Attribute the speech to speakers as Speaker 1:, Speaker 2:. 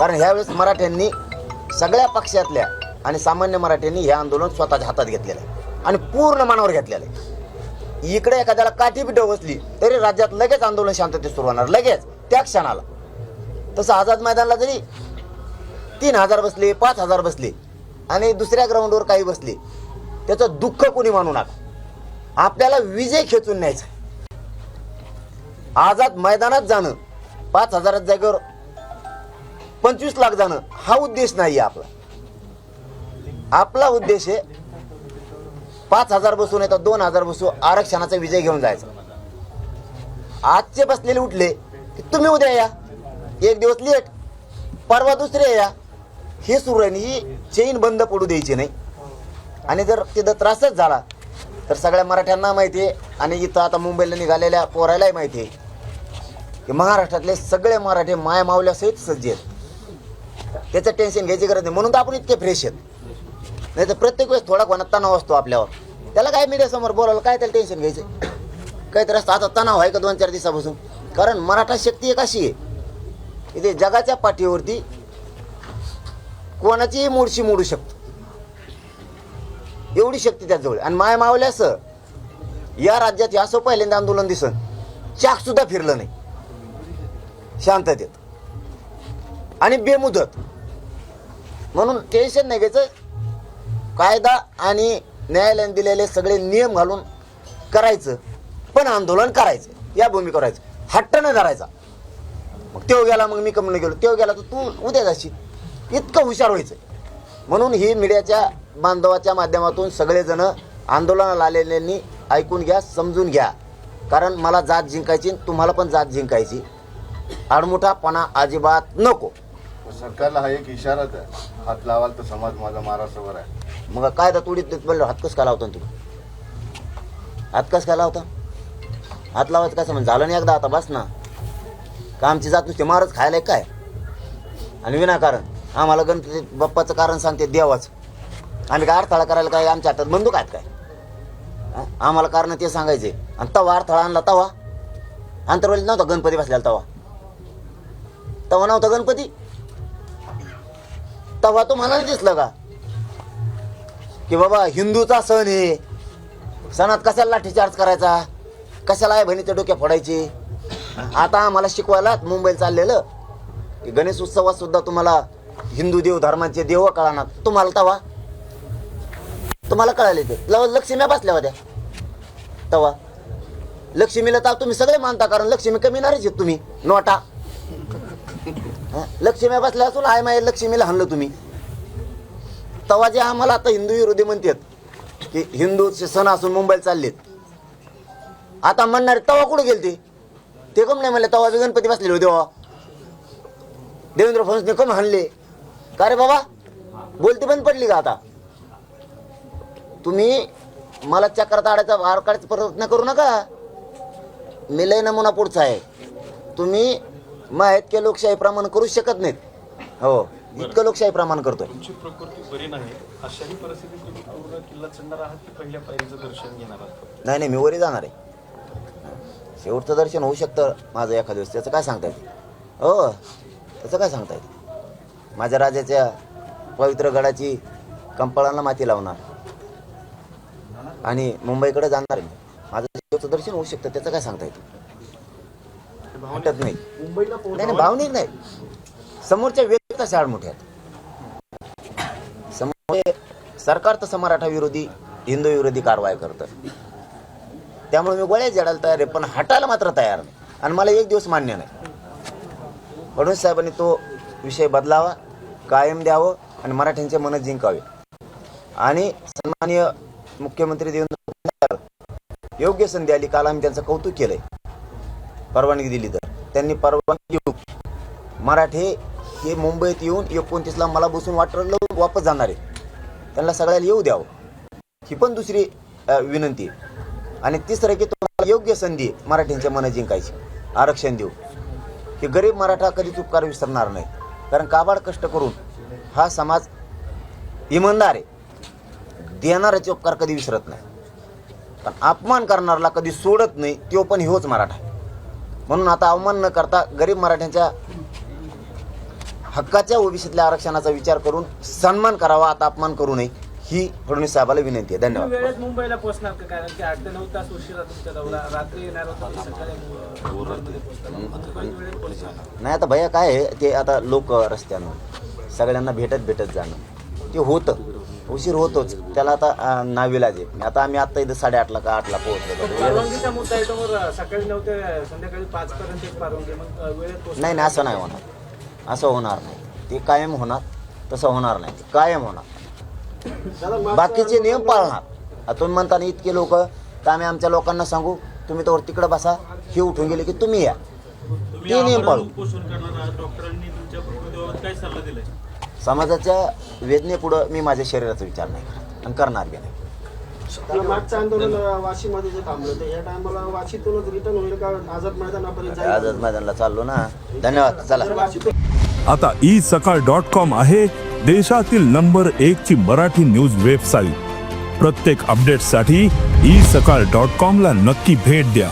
Speaker 1: कारण ह्यावेळेस मराठ्यांनी सगळ्या पक्षातल्या आणि सामान्य मराठ्यांनी हे आंदोलन स्वतःच्या हातात घेतलेलं आहे आणि पूर्ण मनावर घेतलेलं आहे. इकडे एखाद्याला काठी बिटव बसली तरी राज्यात लगेच आंदोलन शांततेत सुरू होणार, लगेच त्या क्षणाला. तसं आझाद मैदानाला जरी 3000 बसले, 5000 बसले आणि दुसऱ्या ग्राउंडवर काही बसले, त्याचं दुःख कोणी मानू नका. आपल्याला विजय खेचून न्यायचा. आझाद मैदानात जाणं, 5000 जागेवर 25 लाख जाणं हा उद्देश नाही आपला. आपला उद्देश आहे 5000 बसू नाही तर 2000 बसू, आरक्षणाचा विजय घेऊन जायचा. आजचे बसलेले उठले की तुम्ही उद्या या, एक दिवस लेट, परवा दुसरे या, हे सुरू आहे. ही चेन बंद पडू द्यायची नाही. आणि जर तिथं त्रासच झाला तर सगळ्या मराठ्यांना माहिती आहे आणि इथं आता मुंबईला निघालेल्या पोरायलाही माहिती आहे की महाराष्ट्रातले सगळे मराठे माया मावल्यासहित सज्ज आहेत. त्याचं टेन्शन घ्यायची गरज नाही. म्हणून तर आपण इतके फ्रेश आहेत. नाही तर प्रत्येक वेळेस थोडा कोणा तणाव असतो आपल्यावर. त्याला काय मीडियासमोर बोलावलं काय, त्याला टेन्शन घ्यायचं काहीतरी असतं. आता तणाव आहे का 2-4 दिवसापासून? कारण मराठा शक्ती एक अशी आहे इथे जगाच्या पाठीवरती कोणाचीही मूळशी मोडू शकतो, एवढी शक्ती त्याजवळ. आणि माय मावल्यास या राज्यात असं पहिल्यांदा आंदोलन दिसन, चाक सुद्धा फिरलं नाही शांततेत आणि बेमुदत. म्हणून टेन्शन नाही घ्यायचं. कायदा आणि न्यायालयाने दिलेले सगळे नियम घालून करायचं, पण आंदोलन करायचं, या भूमिकेवर राहायचं, हट्ट न धरायचा. मग तेव गेला मग मी कमी नाही गेलो, तेव गेला तर तू उद्या जाशील, इतकं हुशार व्हायचं. म्हणून ही मीडियाच्या बांधवाच्या माध्यमातून सगळेजण आंदोलनाला आलेल्यांनी ऐकून घ्या, समजून घ्या. कारण मला जात जिंकायची, तुम्हाला पण जात जिंकायची. आडमुठापणा अजिबात नको.
Speaker 2: सरकारला हा एक इशाराच आहे, हात लावाल तर समाज माझा महाराष्ट्रावर आहे.
Speaker 1: मग काय तर तुडीत बोललो, हात कस काय लावता तुम्ही? हात कस काय लावता? हात लावायचं कसं म्हणजे झालं नाही एकदा, आता बस ना. का आमची जात नुसते मारच खायला काय? आणि विनाकारण आम्हाला गणपती बाप्पाचं कारण सांगते देवाचं. आम्ही काय अडथळा करायला काय आमच्या हातात बंदूक आहेत काय? आम्हाला कारण ते सांगायचे. आणि तवा अडथळा आणला तवा अंतरवलीत नव्हता गणपती बसलेला, तवा नव्हता गणपती. तवा तो म्हणाला दिसलं का की बाबा हिंदूचा सण आहे, सणात कशाला लाठीचार्ज करायचा, कशाला आहे बहिणीच्या डोक्या फोडायची. आता आम्हाला शिकवायला मुंबईला चाललेलं की गणेश उत्सवात सुद्धा तुम्हाला हिंदू देव धर्माचे देव कळणार. तुम्हाला कळाले ते लक्ष्म्या बसल्या होत्या तवा. लक्ष्मीला तर तुम्ही सगळे मानता, कारण लक्ष्मी कमी नाहीच आहेत तुम्ही. नोटा लक्ष्म्या बसल्या असून आय माय लक्ष्मीला हाणलं तुम्ही. तवा जे आम्हाला आता हिंदू विरोधी म्हणतात की हिंदूचे सण असून मुंबईला चाललेत, आता म्हणणारे तवा कुठे गेलते? ते कम नाही म्हणले तवा गणपती बसलेले होते. देवेंद्र फडणवीसने कम हाणले का रे बाबा? बोलती बंद पडली का आता? तुम्ही मला चक्रात आडायचा वार काढायचा प्रयत्न करू नका. मी लय नमुना पुढचा आहे. तुम्ही माहित के लोकशाही प्रमाण करू शकत नाहीत. हो, इतकं लोकशाही प्रमाण करतोय.
Speaker 3: तुमची प्रकृती बरी नाही अशाही परिस्थितीत तुम्ही पूर्ण किल्ला चढणार आहात की पहिल्या पायरीचं दर्शन घेणार आहात?
Speaker 1: नाही मी वरी जाणार आहे. शेवटचं दर्शन होऊ शकतं माझं एखाद्या दिवस, त्याचं काय सांगता येते? हो, त्याचं काय सांगता येते? माझ्या राजाच्या पवित्र गडाची कंपाळांना माती लावणार आणि मुंबईकडे जाणार आहे. माझं शेवटचं दर्शन होऊ शकतं, त्याचं काय सांगता येतं? वाटत नाही. नाही भावनिक नाही. समोरच्या व्यक्ती तशा आडमुठ्या आहेत. समोर सरकार तसं मराठा विरोधी हिंदू विरोधी कारवाई करतं. त्यामुळे मी गोळ्या जडायला तयार आहे, पण हटायला मात्र तयार नाही. आणि मला एक दिवस मान्य नाही. फडणवीस साहेबांनी तो विषय बदलावा, कायम द्यावं आणि मराठ्यांचे मन जिंकावे. आणि सन्माननीय मुख्यमंत्री देवेंद्र फडणवीस योग्य संधी आली, काल आम्ही त्यांचं कौतुक केलंय. परवानगी दिली तर त्यांनी परवानगी घेऊ. मराठे हे मुंबईत येऊन 29ला मला बसून वाटर लावून वापस जाणार आहे. त्यांना सगळ्याला येऊ द्यावं, ही पण दुसरी विनंती आहे. आणि तिसरं की तुम्हाला योग्य संधी मराठ्यांच्या मन जिंकायची, आरक्षण देऊ. की गरीब मराठा कधीच उपकार विसरणार नाही. कारण काबाड कष्ट करून हा समाज इमानदार आहे. देणाऱ्याचे उपकार कधी विसरत नाही, पण अपमान करणारला कधी सोडत नाही. तो पण ह्योच मराठा. म्हणून आता अवमान न करता गरीब मराठ्यांच्या हक्काच्या ओबीसीतल्या आरक्षणाचा विचार करून सन्मान करावा, आता अपमान करू नये, ही फडणवीस साहेबाला विनंती आहे. धन्यवाद.
Speaker 4: वेळेत मुंबईला पोहोचणार का? कारण की 8 ते 9 तास उशिरा तुमचा दौरा, रात्री येणार होता ते सकाळी मुंबईमध्ये पोहोचणार. मुंबईत वेळेत पोहोचणार.
Speaker 1: नाही आता भैया काय आहे ते, आता लोक रस्त्यानं सगळ्यांना भेटत जाणं ते होतं, उशीर होतोच, त्याला आता नाविलाज आहे. आता आम्ही आता इथं 8:30 का 8ला पोहोचलो.
Speaker 4: परवानगीचा मुद्दा आहे तर सकाळी 9 ते संध्याकाळी 5 पर्यंत परवानगी, मग वेळेत पोहोचणार.
Speaker 1: नाही असं नाही होणार, असं होणार नाही. ते कायम होणार, तसं होणार नाही, ते कायम होणार. बाकीचे नियम पाळणार. तुम्ही म्हणताना इतके लोक, तर आम्ही आमच्या लोकांना सांगू तुम्ही तर तिकडे बसा, हे उठून गेले की तुम्ही या, ते नियम पाळू.
Speaker 5: डॉक्टरांनी तुमच्या प्रकृतीबाबत काय सल्ला दिलाय?
Speaker 1: समाजाच्या वेदनेपुढं मी माझ्या शरीराचा विचार नाही करत आणि करणार बी नाही.
Speaker 6: मागचं आंदोलन वाशीमध्ये जे थांबलं ते या टायमाला वाशीतूनच रिटर्न होईल का आझाद मैदानापर्यंत जाईल?
Speaker 1: आझाद मैदानला चाललो ना. धन्यवाद. चला.
Speaker 7: आता isakal.com आहे देशातील नंबर 1 ची मराठी न्यूज वेबसाईट. प्रत्येक अपडेटसाठी isakal.com ला नक्की भेट द्या.